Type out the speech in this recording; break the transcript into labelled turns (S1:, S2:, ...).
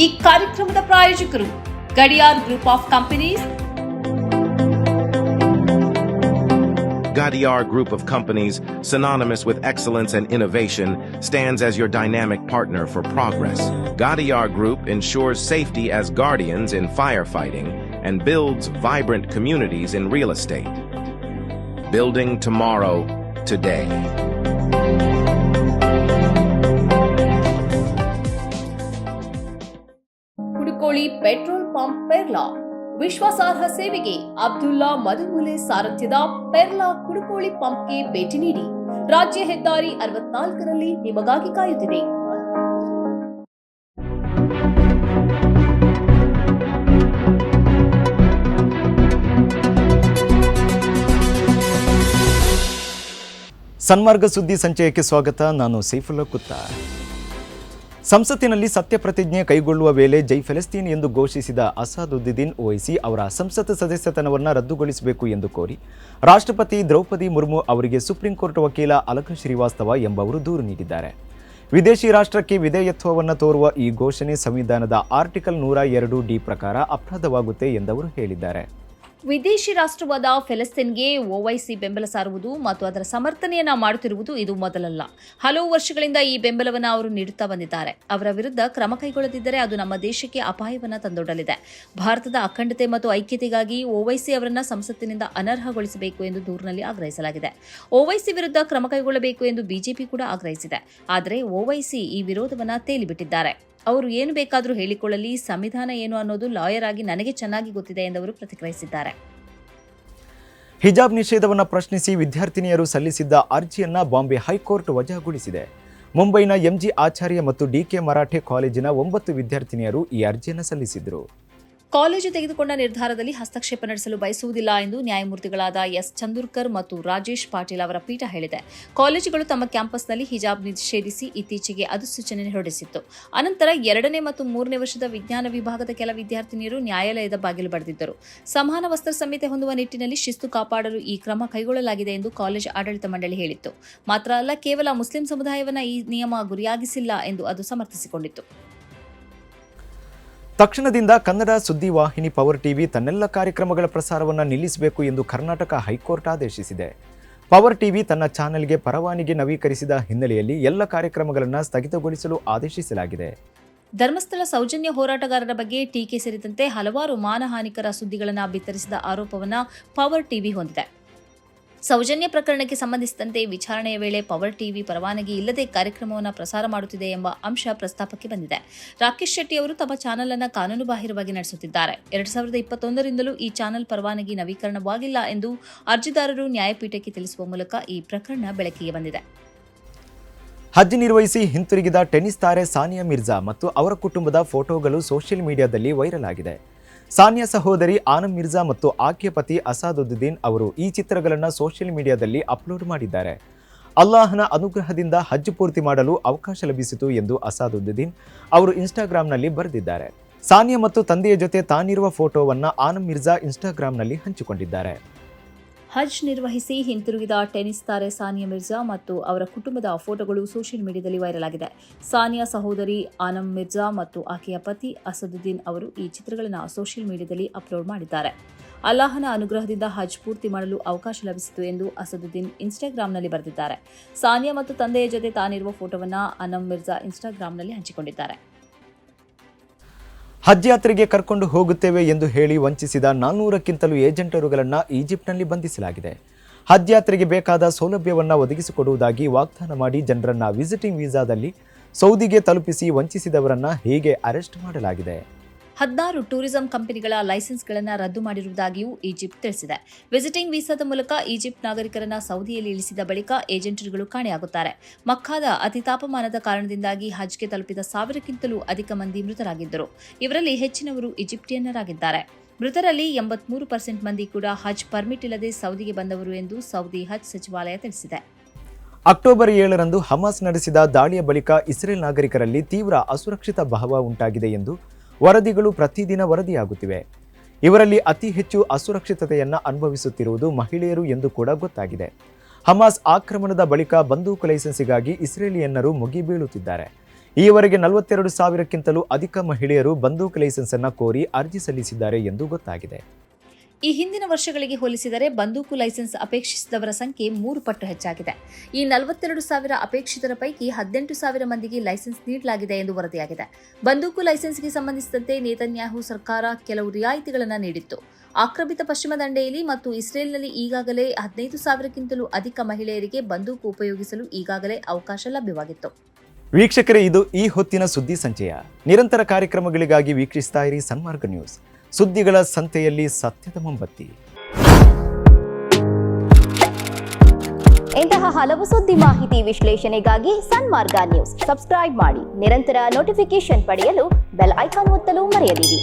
S1: ಈ ಕಾರ್ಯಕ್ರಮದ ಪ್ರಾಯೋಜಕರು Gadiyar group of companies.
S2: Gadiar Group of Companies, synonymous with excellence and innovation, stands as your dynamic partner for progress. Gadiar Group ensures safety as guardians in firefighting and builds vibrant communities in real estate. Building tomorrow, today.
S1: Kudukoli petrol pump Perla ವಿಶ್ವಾಸಾರ್ಹ ಸೇವೆಗೆ ಅಬ್ದುಲ್ಲಾ ಮದುಮೂಲೆ ಸಾರಥ್ಯದ ಪೆರ್ಲಾ ಕುಡುಕೋಳಿ ಪಂಪ್ಗೆ ಭೇಟಿ ನೀಡಿ. ರಾಜ್ಯ ಹೆದ್ದಾರಿ 64ರಲ್ಲಿ ನಿಮಗಾಗಿ ಕಾಯುತ್ತಿದೆ.
S3: ಸನ್ಮಾರ್ಗ ಸುದ್ದಿ ಸಂಚಯಕ್ಕೆ ಸ್ವಾಗತ. ನಾನು ಸೈಫುಲ್ಲಾ ಕುತ್ತ. ಸಂಸತ್ತಿನಲ್ಲಿ ಸತ್ಯ ಪ್ರತಿಜ್ಞೆ ಕೈಗೊಳ್ಳುವ ವೇಳೆ ಜೈ ಫೆಲೆಸ್ತೀನ್ ಎಂದು ಘೋಷಿಸಿದ ಅಸಾದುದ್ದೀನ್ ಓವೈಸಿ ಅವರ ಸಂಸತ್ ಸದಸ್ಯತನವನ್ನು ರದ್ದುಗೊಳಿಸಬೇಕು ಎಂದು ಕೋರಿ ರಾಷ್ಟ್ರಪತಿ ದ್ರೌಪದಿ ಮುರ್ಮು ಅವರಿಗೆ ಸುಪ್ರೀಂ ಕೋರ್ಟ್ ವಕೀಲ ಅಲಕ ಶ್ರೀವಾಸ್ತವ ಎಂಬವರು ದೂರು ನೀಡಿದ್ದಾರೆ. ವಿದೇಶಿ ರಾಷ್ಟ್ರಕ್ಕೆ ವಿಧೇಯತ್ವವನ್ನು ತೋರುವ ಈ ಘೋಷಣೆ ಸಂವಿಧಾನದ ಆರ್ಟಿಕಲ್ 102D ಪ್ರಕಾರ ಅಪರಾಧವಾಗುತ್ತೆ ಎಂದವರು ಹೇಳಿದ್ದಾರೆ.
S1: ವಿದೇಶಿ ರಾಷ್ಟ್ರವಾದ ಫೆಲೆಸ್ತೀನ್ಗೆ ಓವೈಸಿ ಬೆಂಬಲ ಸಾರುವುದು ಮತ್ತು ಅದರ ಸಮರ್ಥನೆಯನ್ನ ಮಾಡುತ್ತಿರುವುದು ಇದು ಮೊದಲಲ್ಲ. ಹಲವು ವರ್ಷಗಳಿಂದ ಈ ಬೆಂಬಲವನ್ನು ಅವರು ನೀಡುತ್ತಾ ಬಂದಿದ್ದಾರೆ. ಅವರ ವಿರುದ್ಧ ಕ್ರಮ ಕೈಗೊಳ್ಳದಿದ್ದರೆ ಅದು ನಮ್ಮ ದೇಶಕ್ಕೆ ಅಪಾಯವನ್ನು ತಂದೊಡ್ಡಲಿದೆ. ಭಾರತದ ಅಖಂಡತೆ ಮತ್ತು ಐಕ್ಯತೆಗಾಗಿ ಓವೈಸಿ ಅವರನ್ನು ಸಂಸತ್ತಿನಿಂದ ಅನರ್ಹಗೊಳಿಸಬೇಕು ಎಂದು ದೂರಿನಲ್ಲಿ ಆಗ್ರಹಿಸಲಾಗಿದೆ. ಓವೈಸಿ ವಿರುದ್ಧ ಕ್ರಮ ಕೈಗೊಳ್ಳಬೇಕು ಎಂದು ಬಿಜೆಪಿ ಕೂಡ ಆಗ್ರಹಿಸಿದೆ. ಆದರೆ ಓವೈಸಿ ಈ ವಿರೋಧವನ್ನು ತೇಲಿಬಿಟ್ಟಿದ್ದಾರೆ. ಅವರು ಏನು ಬೇಕಾದರೂ ಹೇಳಿಕೊಳ್ಳಲಿ, ಸಂವಿಧಾನ ಏನು ಅನ್ನೋದು ಲಾಯರ್ ಆಗಿ ನನಗೆ ಚೆನ್ನಾಗಿ ಗೊತ್ತಿದೆ ಎಂದವರು ಪ್ರತಿಕ್ರಿಯಿಸಿದ್ದಾರೆ.
S3: ಹಿಜಾಬ್ ನಿಷೇಧವನ್ನು ಪ್ರಶ್ನಿಸಿ ವಿದ್ಯಾರ್ಥಿನಿಯರು ಸಲ್ಲಿಸಿದ್ದ ಅರ್ಜಿಯನ್ನು ಬಾಂಬೆ ಹೈಕೋರ್ಟ್ ವಜಾಗೊಳಿಸಿದೆ. ಮುಂಬೈನ ಎಂಜಿ ಆಚಾರ್ಯ ಮತ್ತು ಡಿಕೆ ಮರಾಠೆ ಕಾಲೇಜಿನ 9 ವಿದ್ಯಾರ್ಥಿನಿಯರು ಈ ಅರ್ಜಿಯನ್ನು ಸಲ್ಲಿಸಿದರು.
S1: ಕಾಲೇಜು ತೆಗೆದುಕೊಂಡ ನಿರ್ಧಾರದಲ್ಲಿ ಹಸ್ತಕ್ಷೇಪ ನಡೆಸಲು ಬಯಸುವುದಿಲ್ಲ ಎಂದು ನ್ಯಾಯಮೂರ್ತಿಗಳಾದ ಎಸ್ ಚಂದೂರ್ಕರ್ ಮತ್ತು ರಾಜೇಶ್ ಪಾಟೀಲ್ ಅವರ ಪೀಠ ಹೇಳಿದೆ. ಕಾಲೇಜುಗಳು ತಮ್ಮ ಕ್ಯಾಂಪಸ್ನಲ್ಲಿ ಹಿಜಾಬ್ ನಿಷೇಧಿಸಿ ಇತ್ತೀಚೆಗೆ ಅಧಿಸೂಚನೆ ಹೊರಡಿಸಿತ್ತು. ಅನಂತರ 2ನೇ ಮತ್ತು 3ನೇ ವರ್ಷದ ವಿಜ್ಞಾನ ವಿಭಾಗದ ಕೆಲ ವಿದ್ಯಾರ್ಥಿನಿಯರು ನ್ಯಾಯಾಲಯದ ಬಾಗಿಲು ಬಡಿದಿದ್ದರು. ಸಮಾನ ವಸ್ತ್ರ ಸಂಹಿತೆ ಹೊಂದುವ ನಿಟ್ಟಿನಲ್ಲಿ ಶಿಸ್ತು ಕಾಪಾಡಲು ಈ ಕ್ರಮ ಕೈಗೊಳ್ಳಲಾಗಿದೆ ಎಂದು ಕಾಲೇಜು ಆಡಳಿತ ಮಂಡಳಿ ಹೇಳಿತ್ತು. ಮಾತ್ರ ಅಲ್ಲ, ಕೇವಲ ಮುಸ್ಲಿಂ ಸಮುದಾಯವನ್ನು ಈ ನಿಯಮ ಗುರಿಯಾಗಿಸಿಲ್ಲ ಎಂದು ಅದು ಸಮರ್ಥಿಸಿಕೊಂಡಿತ್ತು.
S3: ತಕ್ಷಣದಿಂದ ಕನ್ನಡ ಸುದ್ದಿವಾಹಿನಿ ಪವರ್ ಟಿವಿ ತನ್ನೆಲ್ಲ ಕಾರ್ಯಕ್ರಮಗಳ ಪ್ರಸಾರವನ್ನು ನಿಲ್ಲಿಸಬೇಕು ಎಂದು ಕರ್ನಾಟಕ ಹೈಕೋರ್ಟ್ ಆದೇಶಿಸಿದೆ. ಪವರ್ ಟಿವಿ ತನ್ನ ಚಾನೆಲ್ಗೆ ಪರವಾನಗಿ ನವೀಕರಿಸಿದ ಹಿನ್ನೆಲೆಯಲ್ಲಿ ಎಲ್ಲ ಕಾರ್ಯಕ್ರಮಗಳನ್ನು ಸ್ಥಗಿತಗೊಳಿಸಲು ಆದೇಶಿಸಲಾಗಿದೆ.
S1: ಧರ್ಮಸ್ಥಳ ಸೌಜನ್ಯ ಹೋರಾಟಗಾರರ ಬಗ್ಗೆ ಟೀಕೆ ಸೇರಿದಂತೆ ಹಲವಾರು ಮಾನಹಾನಿಕರ ಸುದ್ದಿಗಳನ್ನು ಬಿತ್ತರಿಸಿದ ಆರೋಪವನ್ನು ಪವರ್ ಟಿವಿ ಹೊಂದಿದೆ. ಸೌಜನ್ಯ ಪ್ರಕರಣಕ್ಕೆ ಸಂಬಂಧಿಸಿದಂತೆ ವಿಚಾರಣೆಯ ವೇಳೆ ಪವರ್ ಟಿವಿ ಪರವಾನಗಿ ಇಲ್ಲದೆ ಕಾರ್ಯಕ್ರಮವನ್ನು ಪ್ರಸಾರ ಮಾಡುತ್ತಿದೆ ಎಂಬ ಅಂಶ ಪ್ರಸ್ತಾಪಕ್ಕೆ ಬಂದಿದೆ. ರಾಕೇಶ್ ಶೆಟ್ಟಿ ಅವರು ತಮ್ಮ ಚಾನೆಲ್ ಅನ್ನು ಕಾನೂನುಬಾಹಿರವಾಗಿ ನಡೆಸುತ್ತಿದ್ದಾರೆ. 2021ರಿಂದಲೂ ಈ ಚಾನೆಲ್ ಪರವಾನಗಿ ನವೀಕರಣವಾಗಿಲ್ಲ ಎಂದು ಅರ್ಜಿದಾರರು ನ್ಯಾಯಪೀಠಕ್ಕೆ ತಿಳಿಸುವ ಮೂಲಕ ಈ ಪ್ರಕರಣ ಬೆಳಕಿಗೆ ಬಂದಿದೆ.
S3: ಹಜ್ ನಿರ್ವಹಿಸಿ ಹಿಂತಿರುಗಿದ ಟೆನ್ನಿಸ್ ತಾರೆ ಸಾನಿಯಾ ಮಿರ್ಜಾ ಮತ್ತು ಅವರ ಕುಟುಂಬದ ಫೋಟೋಗಳು ಸೋಷಿಯಲ್ ಮೀಡಿಯಾದಲ್ಲಿ ವೈರಲ್ ಆಗಿದೆ. ಸಾನಿಯಾ ಸಹೋದರಿ ಆನಮ್ ಮಿರ್ಜಾ ಮತ್ತು ಆಕೆಯ ಪತಿ ಅಸಾದುದ್ದೀನ್ ಅವರು ಈ ಚಿತ್ರಗಳನ್ನು ಸೋಷಿಯಲ್ ಮೀಡಿಯಾದಲ್ಲಿ ಅಪ್ಲೋಡ್ ಮಾಡಿದ್ದಾರೆ. ಅಲ್ಲಾಹನ ಅನುಗ್ರಹದಿಂದ ಹಜ್ ಪೂರ್ತಿ ಮಾಡಲು ಅವಕಾಶ ಲಭಿಸಿತು ಎಂದು ಅಸಾದುದ್ದೀನ್ ಅವರು ಇನ್ಸ್ಟಾಗ್ರಾಂನಲ್ಲಿ ಬರೆದಿದ್ದಾರೆ. ಸಾನಿಯಾ ಮತ್ತು ತಂದೆಯ ಜೊತೆ ತಾನಿರುವ ಫೋಟೋವನ್ನು ಆನಮ್ ಮಿರ್ಜಾ ಇನ್ಸ್ಟಾಗ್ರಾಂನಲ್ಲಿ ಹಂಚಿಕೊಂಡಿದ್ದಾರೆ.
S1: ಹಜ್ ನಿರ್ವಹಿಸಿ ಹಿಂತಿರುಗಿದ ಟೆನ್ನಿಸ್ ತಾರೆ ಸಾನಿಯಾ ಮಿರ್ಜಾ ಮತ್ತು ಅವರ ಕುಟುಂಬದ ಫೋಟೋಗಳು ಸೋಷಿಯಲ್ ಮೀಡಿಯಾದಲ್ಲಿ ವೈರಲ್ ಆಗಿದೆ. ಸಾನಿಯಾ ಸಹೋದರಿ ಆನಮ್ ಮಿರ್ಜಾ ಮತ್ತು ಆಕೆಯ ಪತಿ ಅಸದುದ್ದೀನ್ ಅವರು ಈ ಚಿತ್ರಗಳನ್ನು ಸೋಷಿಯಲ್ ಮೀಡಿಯಾದಲ್ಲಿ ಅಪ್ಲೋಡ್ ಮಾಡಿದ್ದಾರೆ. ಅಲ್ಲಾಹನ ಅನುಗ್ರಹದಿಂದ ಹಜ್ ಪೂರ್ತಿ ಮಾಡಲು ಅವಕಾಶ ಲಭಿಸಿತು ಎಂದು ಅಸದುದ್ದೀನ್ ಇನ್ಸ್ಟಾಗ್ರಾಂನಲ್ಲಿ ಬರೆದಿದ್ದಾರೆ. ಸಾನಿಯಾ ಮತ್ತು ತಂದೆಯ ಜೊತೆ ತಾನಿರುವ ಫೋಟೋವನ್ನು ಆನಮ್ ಮಿರ್ಜಾ ಇನ್ಸ್ಟಾಗ್ರಾಂನಲ್ಲಿ ಹಂಚಿಕೊಂಡಿದ್ದಾರೆ.
S3: ಹಜ್ ಯಾತ್ರೆಗೆ ಕರ್ಕೊಂಡು ಹೋಗುತ್ತೇವೆ ಎಂದು ಹೇಳಿ ವಂಚಿಸಿದ 400ಕ್ಕಿಂತಲೂ ಏಜೆಂಟರುಗಳನ್ನು ಈಜಿಪ್ಟ್ನಲ್ಲಿ ಬಂಧಿಸಲಾಗಿದೆ. ಹಜ್ ಯಾತ್ರೆಗೆ ಬೇಕಾದ ಸೌಲಭ್ಯವನ್ನು ಒದಗಿಸಿಕೊಡುವುದಾಗಿ ವಾಗ್ದಾನ ಮಾಡಿ ಜನರನ್ನು ವಿಸಿಟಿಂಗ್ ವೀಸಾದಲ್ಲಿ ಸೌದಿಗೆ ತಲುಪಿಸಿ ವಂಚಿಸಿದವರನ್ನು ಹೀಗೆ ಅರೆಸ್ಟ್ ಮಾಡಲಾಗಿದೆ.
S1: 16 ಟೂರಿಸಂ ಕಂಪನಿಗಳ ಲೈಸೆನ್ಸ್ಗಳನ್ನು ರದ್ದು ಮಾಡಿರುವುದಾಗಿಯೂ ಈಜಿಪ್ಟ್ ತಿಳಿಸಿದೆ. ವಿಸಿಟಿಂಗ್ ವೀಸಾದ ಮೂಲಕ ಈಜಿಪ್ಟ್ ನಾಗರಿಕರನ್ನು ಸೌದಿಯಲ್ಲಿ ಇಳಿಸಿದ ಬಳಿಕ ಏಜೆಂಟರುಗಳು ಕಾಣೆಯಾಗುತ್ತಾರೆ. ಮಕ್ಕಾದ ಅತಿ ತಾಪಮಾನದ ಕಾರಣದಿಂದಾಗಿ ಹಜ್ಗೆ ತಲುಪಿದ 1000ಕ್ಕಿಂತಲೂ ಅಧಿಕ ಮಂದಿ ಮೃತರಾಗಿದ್ದರು. ಇವರಲ್ಲಿ ಹೆಚ್ಚಿನವರು ಈಜಿಪ್ಟಿಯನ್ನರಾಗಿದ್ದಾರೆ. ಮೃತರಲ್ಲಿ 83% ಮಂದಿ ಕೂಡ ಹಜ್ ಪರ್ಮಿಟ್ ಇಲ್ಲದೆ ಸೌದಿಗೆ ಬಂದವರು ಎಂದು ಸೌದಿ ಹಜ್ ಸಚಿವಾಲಯ ತಿಳಿಸಿದೆ.
S3: ಅಕ್ಟೋಬರ್ 7ರಂದು ಹಮಾಸ್ ನಡೆಸಿದ ದಾಳಿಯ ಬಳಿಕ ಇಸ್ರೇಲ್ ನಾಗರಿಕರಲ್ಲಿ ತೀವ್ರ ಅಸುರಕ್ಷಿತ ಭಾವ ಉಂಟಾಗಿದೆ ಎಂದು ವರದಿಗಳು ಪ್ರತಿದಿನ ವರದಿಯಾಗುತ್ತಿವೆ. ಇವರಲ್ಲಿ ಅತಿ ಹೆಚ್ಚು ಅಸುರಕ್ಷಿತತೆಯನ್ನು ಅನುಭವಿಸುತ್ತಿರುವುದು ಮಹಿಳೆಯರು ಎಂದು ಕೂಡ ಗೊತ್ತಾಗಿದೆ. ಹಮಾಸ್ ಆಕ್ರಮಣದ ಬಳಿಕ ಬಂದೂಕು ಲೈಸೆನ್ಸಿಗಾಗಿ ಇಸ್ರೇಲಿಯನ್ನರು ಮುಗಿಬೀಳುತ್ತಿದ್ದಾರೆ. ಈವರೆಗೆ 42,000ಕ್ಕಿಂತಲೂ ಅಧಿಕ ಮಹಿಳೆಯರು ಬಂದೂಕು ಲೈಸೆನ್ಸ್ ಅನ್ನು ಕೋರಿ ಅರ್ಜಿ ಸಲ್ಲಿಸಿದ್ದಾರೆ ಎಂದು ಗೊತ್ತಾಗಿದೆ.
S1: ಈ ಹಿಂದಿನ ವರ್ಷಗಳಿಗೆ ಹೋಲಿಸಿದರೆ ಬಂದೂಕು ಲೈಸೆನ್ಸ್ ಅಪೇಕ್ಷಿಸಿದವರ ಸಂಖ್ಯೆ 3 ಪಟ್ಟು ಹೆಚ್ಚಾಗಿದೆ. ಈ 42,000 ಅಪೇಕ್ಷಿತರ ಪೈಕಿ 18,000 ಮಂದಿಗೆ ಲೈಸೆನ್ಸ್ ನೀಡಲಾಗಿದೆ ಎಂದು ವರದಿಯಾಗಿದೆ. ಬಂದೂಕು ಲೈಸೆನ್ಸ್ಗೆ ಸಂಬಂಧಿಸಿದಂತೆ ನೇತನ್ಯಾಹು ಸರ್ಕಾರ ಕೆಲವು ರಿಯಾಯಿತಿಗಳನ್ನು ನೀಡಿತ್ತು. ಆಕ್ರಮಿತ ಪಶ್ಚಿಮ ದಂಡೆಯಲ್ಲಿ ಮತ್ತು ಇಸ್ರೇಲ್ನಲ್ಲಿ ಈಗಾಗಲೇ 15,000ಕ್ಕಿಂತಲೂ ಅಧಿಕ ಮಹಿಳೆಯರಿಗೆ ಬಂದೂಕು ಉಪಯೋಗಿಸಲು ಈಗಾಗಲೇ ಅವಕಾಶ ಲಭ್ಯವಾಗಿತ್ತು.
S3: ವೀಕ್ಷಕರೇ, ಇದು ಈ ಹೊತ್ತಿನ ಸುದ್ದಿ ಸಂಚಯ. ನಿರಂತರ ಕಾರ್ಯಕ್ರಮಗಳಿಗಾಗಿ ವೀಕ್ಷಿಸ್ತಾ ಇರಿ ಸನ್ಮಾರ್ಗ ನ್ಯೂಸ್. ಸುದ್ದಿಗಳ ಸಂತೆಯಲ್ಲಿ ಸತ್ಯದ ಮೊಂಬತ್ತಿ.
S4: ಇಂತಹ ಹಲವು ಸುದ್ದಿ ಮಾಹಿತಿ ವಿಶ್ಲೇಷಣೆಗಾಗಿ ಸನ್ಮಾರ್ಗ ನ್ಯೂಸ್ ಸಬ್ಸ್ಕ್ರೈಬ್ ಮಾಡಿ. ನಿರಂತರ ನೋಟಿಫಿಕೇಶನ್ ಪಡೆಯಲು ಬೆಲ್ ಐಕಾನ್ ಒತ್ತಲು ಮರೆಯದಿರಿ.